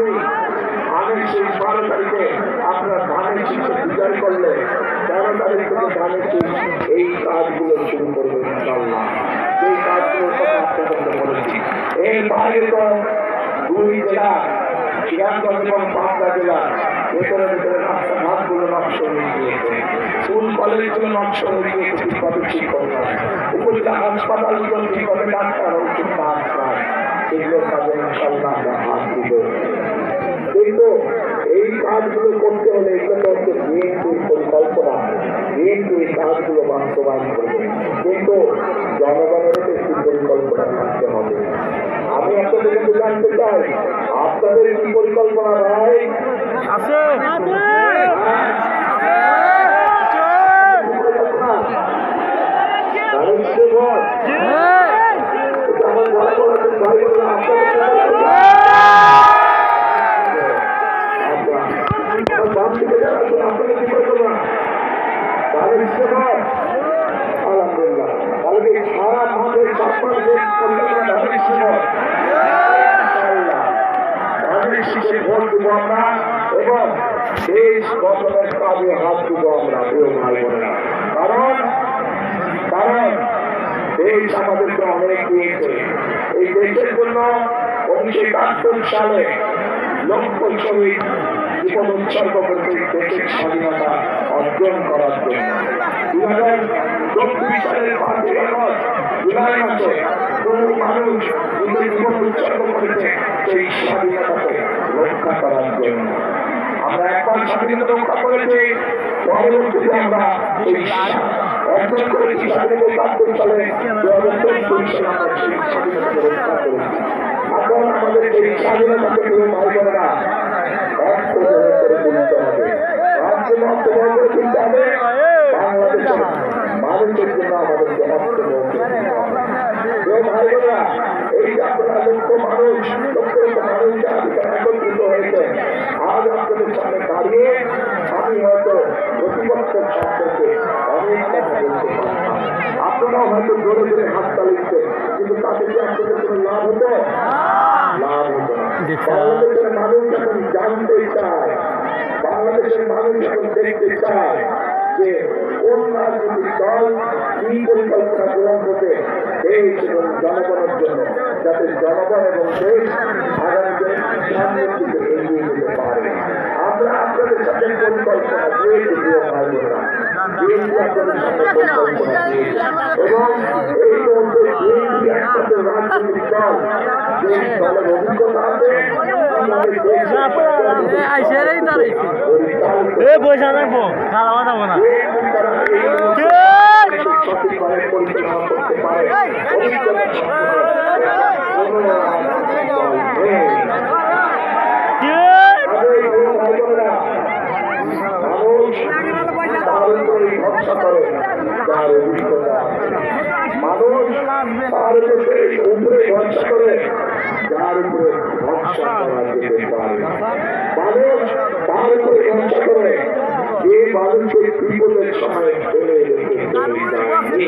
আমি আমি সেই 12 তারিখে আপনার ধানের শীষে বিচার করলে 13 তারিখ থেকে ধানের শীষ এই কাজগুলো শুরু করবে ইনশাআল্লাহ। এই কাজগুলোর কথা আপনাদের বলেছি। এর বাইরে তো 2 জেলা সিরাজগঞ্জ এবং পাবনা জেলা ভেতরে ভেতরে রাস্তাঘাটগুলো নষ্ট হয়ে গিয়েছে, স্কুল কলেজগুলো নষ্ট হয়ে গিয়েছে, ঠিকভাবে শিক্ষক নয়, উপজেলা হাসপাতালগুলো ঠিকভাবে ডাক্তার ওষুধ নার্স নয়, এগুলোর কাজে ইনশাআল্লাহ আমরা হাত দিব। কিন্তু এই কাজগুলো করতে হলে এগুলো হচ্ছে বিএনপির পরিকল্পনা, বিএনপি এই কাজগুলো বাস্তবায়ন করবে, কিন্তু জনগণের একটি পরিকল্পনা থাকতে হবে। আমি আপনাদের কাছে জানতে চাই, আপনাদের কি পরিকল্পনা নাই? আছে আলহামদুলিল্লাহ, তাহলে সারা মাঠে শীষে ভোট দিব আমরা এবং দেশ গঠনের কাজে হাত দিব আমরা, প্রিয় ভাই বোনেরা। কারণ দেশ আমাদেরকে অনেক দিয়েছে। এই দেশের জন্য 1971 সালে লক্ষ শহীদ জীবন উৎসর্গ করেছে দেশের স্বাধীনতা অর্জন করার জন্য। 2024 সালের 5 আগস্ট জুলাই মাসে বহু মানুষ নিজের জীবন উৎসর্গ করেছে সেই স্বাধীনতাকে রক্ষা করার জন্য। আমরা একবার স্বাধীনতা রক্ষা করেছি, পরবর্তীতে আমরা সেই অর্জন করেছি স্বাধীনতা 71 সালে 2024 সালে আমরা সেই স্বাধীনতাকে রক্ষা করেছি। এখন আমাদের সেই স্বাধীনতাকে প্রিয় ভাই বোনেরা বাংলাদেশের মানুষের জন্য আমাদেরকে এই আপনারা লক্ষ মানুষ একত্রিত হয়েছে। আজ আপনাদের সামনে দাঁড়িয়ে আমি হয়তো প্রতিপক্ষের সম্পর্কে অনেক কথা বলতে পারতাম, আপনারাও হয়তো জোরে জোরে হাত তালিয়েছেন, কিন্তু তাতে কি আপনাদের কোনো লাভ হতো? লাভ হতো না। বাংলাদেশের মানুষ এখন জানতে চায়, বাংলাদেশের মানুষ এখন দেখতে চায় যে কোন রাজনৈতিক দল কি পরিকল্পনা গ্রহণ করবে দেশ এবং জনগণের জন্য, যাতে জনগণ এবং দেশ আগামীতে সামনের দিকে এগিয়ে যেতে পারে। আমরা আপনাদের সাথে পরিকল্পনা দিয়েছি প্রিয় ভাই বোনেরা, বিএনপি আপনাদের সাথে পরিকল্পনা দিয়েছে এবং এই মুহূর্তে বিএনপি একমাত্র রাজনৈতিক দল যে দলের অভিজ্ঞতা আছে সঠিকভাবে পরিচালনা করতে পারে। ভরসা করে যার অভিজ্ঞতা, মানুষ তার উপরে ভরসা করে যার উপরে ভরসা করা যেতে পারে, মানুষ তার উপরে ভরসা করে যে মানুষকে বিপদের সময় ফেলে রেখে চলে যায়নি।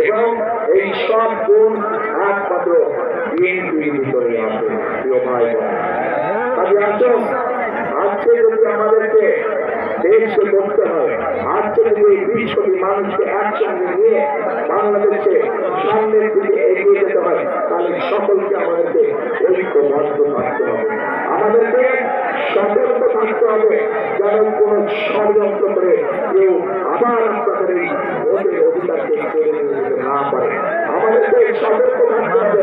এবং এই সব গুণ একমাত্র বিএনপির ভিতরে আছে প্রিয় ভাই বোন। কাজে আসুন, আজকে যদি আমাদেরকে দেশকে করতে হয়, আজকে যদি এই 20 কোটি মানুষকে একসঙ্গে নিয়ে বাংলাদেশে সামনের দিকে এগিয়ে যেতে হয়, তাহলে সকলকে আমাদেরকে ঐক্যবদ্ধ থাকতে হবে, আমাদেরকে সতর্ক থাকতে হবে যেন কোন ষড়যন্ত্র করে কেউ আবার আপনাদের এই ভোটের অধিকারকে কেড়ে নিতে না পারে। আমাদেরকে সতর্ক থাকতে হবে।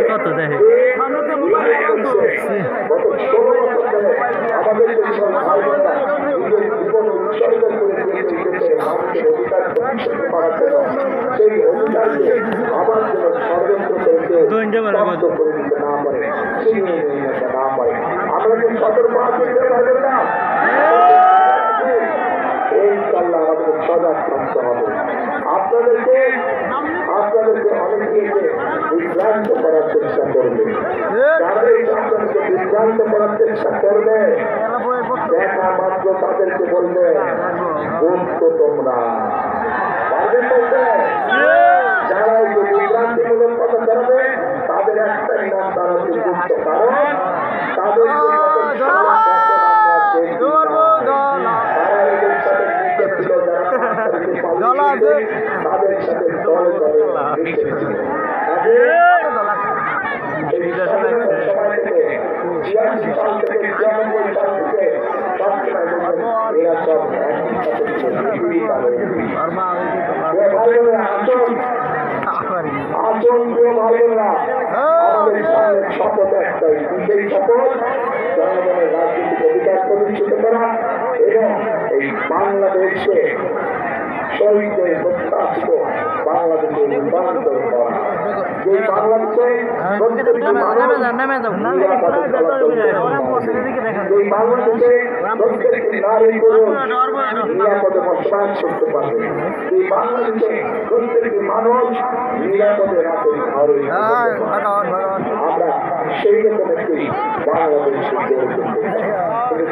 গত 16 বছর ধরে আমাদের দেশের ভাই বোনেরা নিজের জীবন উৎসর্গ করে দিয়েছে দেশের মানুষের অধিকার প্রতিষ্ঠিত করার জন্য, সেই অধিকারকে আবার যেন ষড়যন্ত্র করে কেউ ধ্বংস করে দিতে না পারে, ছিনিয়ে নিয়ে যেতে না পারে। আমরা যে সতর্ক আছি না, এই কাল্লা আমাদের সজাগ থাকতে হবে। আপনাদেরকে অনেকে বিভ্রান্ত করার চেষ্টা করবে, যারা এই আপনাদেরকে বিভ্রান্ত করার চেষ্টা করবে দেখা মাত্র তাদেরকে বলবে বলতো তোমরা পারবেন বলতে। যারা এই বিভ্রান্তিমূলক কথা জানাবে তাদের একটাই নাম, তারা হচ্ছে গুপ্ত, কারণ তারা তাদের সাথে দলে দলে মিশেছিল। এই স্বাধীনতার সময় থেকে ৮৬ সাল থেকে ৯৬ সাল থেকে সবসময় এরা সব একই সাথে ছিল। আসুন প্রিয় ভাই বোনেরা, আমাদের সামনে শপথ একটাই, সেই শপথ জনগণের রাজনৈতিক অধিকার প্রতিষ্ঠিত করা এবং এই বাংলাদেশকে শহীদদের প্রত্যাশিত বাংলাদেশে রূপান্তর করা। যে বাংলাদেশে প্রত্যেকটি নারী পুরুষ নিরাপদে বসবাস করতে পারবে, এই বাংলাদেশে প্রত্যেকটি মানুষ নিরাপদে রাতে ঘরে আমরা সেই রকম একটি বাংলাদেশ গড়ে তুলতে চাই।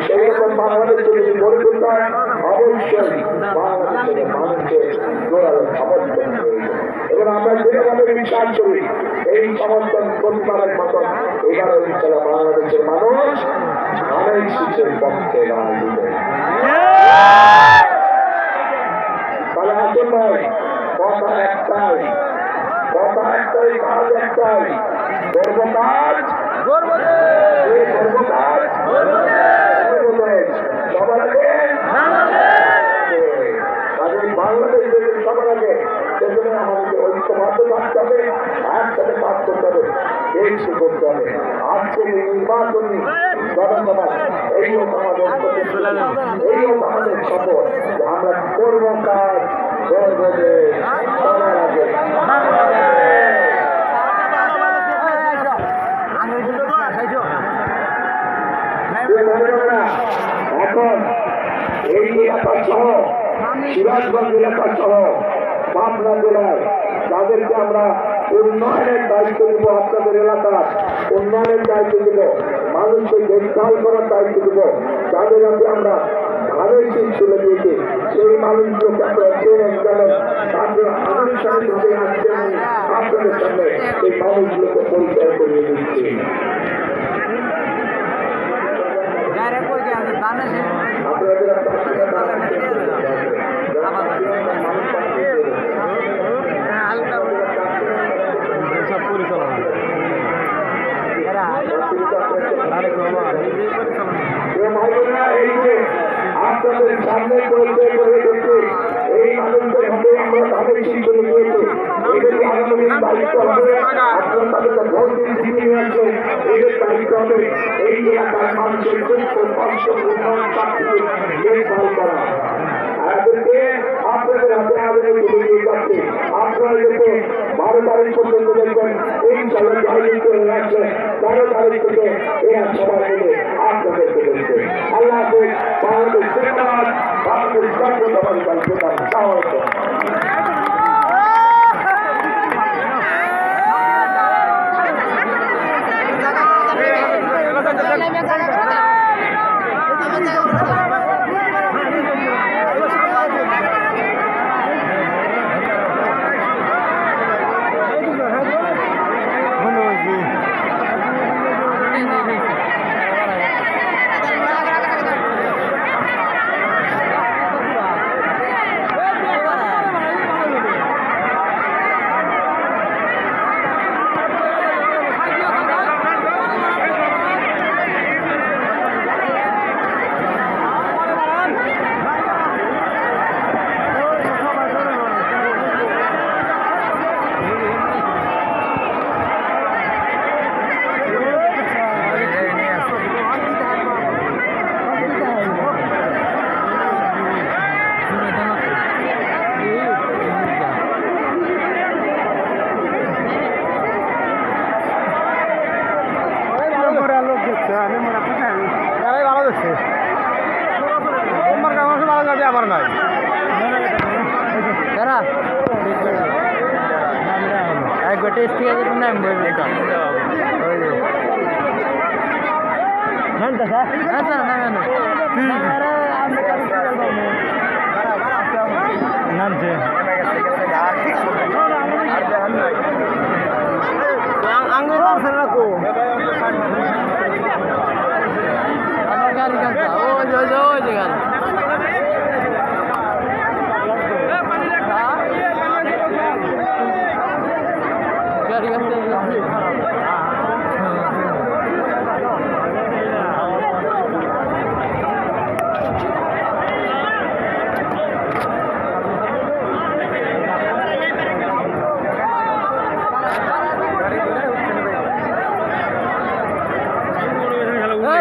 সেই রকম বাংলাদেশ যদি গড়ে তুলতে হয় অবশ্যই বাংলাদেশের মানুষের জোরালো সমর্থন প্রয়োজন এবং আমরা যেভাবে বিশ্বাস করি এই সমর্থন প্রতিবারের মতন এবারও ইনশাআল্লাহ বাংলাদেশের মানুষ ধানের শীষের পক্ষে রায় দিবে। তাহলে আসুন ভাই, কথা একটাই, কাজ একটাই, করবো কাজ, সবার আগে বাংলাদেশ সবার আগে সেজন্য আমাদেরকে ঐক্যবদ্ধ থাকতে হবে, একসাথে কাজ করতে হবে, দেশকে করতে হবে। আজকে নির্বাচনী জনসভা এই হোক আমাদের শপথ, আমরা করবো কাজ, করবো দেশ, সবার আগে। এখন এই এলাকা সহ সিরাজগঞ্জ এলাকা সহ পাবনা জেলায় যাদেরকে আমরা উন্নয়নের দায়িত্ব দেব, আপনাদের এলাকার উন্নয়নের দায়িত্ব দেব, মানুষকে দেখভাল করার দায়িত্ব দেব, যাদের হাতে আমরা ধানের শীষ তুলে দিয়েছি সেই মানুষগুলোকে আপনারা চেনেন জানেন, তারপরে আনুষ্ঠানিক ভাবে আসছেন আপনাদের সামনে এই মানুষগুলোকে পরিচয় করিয়ে দিচ্ছি। আপনাদের সামনে পরিচয় করে দিচ্ছি এই মানুষদের হাতে আমরা তাদের শিক্ষা নিয়েছি, এদের আগামী দায়িত্ব হবে, আপনারা তাদেরকে ভোট দিয়ে জিতে নিয়ে আসবেন, এদের দায়িত্ব হবে এই এলাকার মানুষের সুস্থ মানুষের উন্নয়ন চাকরি দেখভাল করা। এদেরকে আপনাদের হাতে আগে তুলে দিয়ে যাচ্ছে, আপনারা এদেরকে 12 তারিখ পর্যন্ত দেখবেন এই সালে দায়িত্ব হয়ে আসছে, 13 তারিখ থেকে এরা সবাই মিলে আপনাদেরকে দেখবে। আল্লাহ হাফেজ। বাংলাদেশ জিন্দাবাদ, বাংলাদেশ জাতীয়তাবাদী দল জিন্দাবাদ। আমার নাই টেস্ট ঠিক আছে নাম নামছে আঙুল রাখো আমার গাড়ি কাঁচা ওই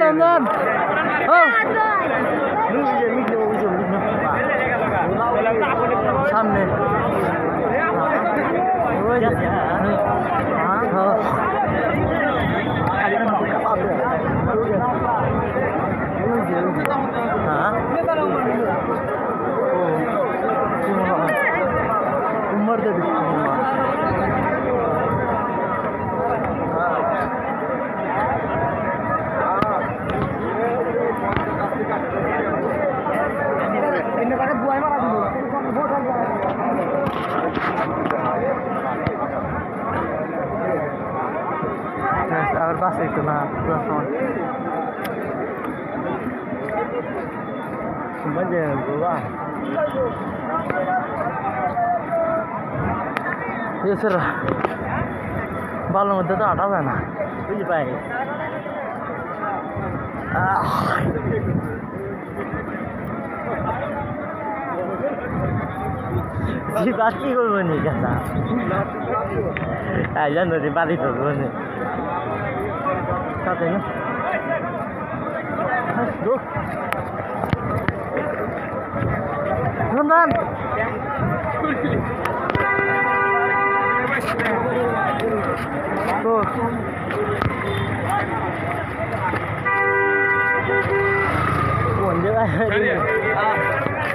রঞ্জন সামনে उम्र दे और बस इतना मजे गोवा ये सर बालों में तो हटा है ना बुझ पाए जी बात की कोई नहीं करता आ जान दे बात ही तो नहीं साथ है ना दो रंजन तो कौन जगह है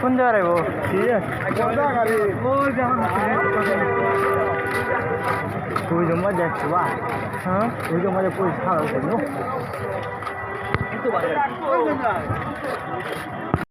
कौन जगह है वो ठीक है कोई जो मजा हुआ हाँ कोई जो मजा कोई खा रहा है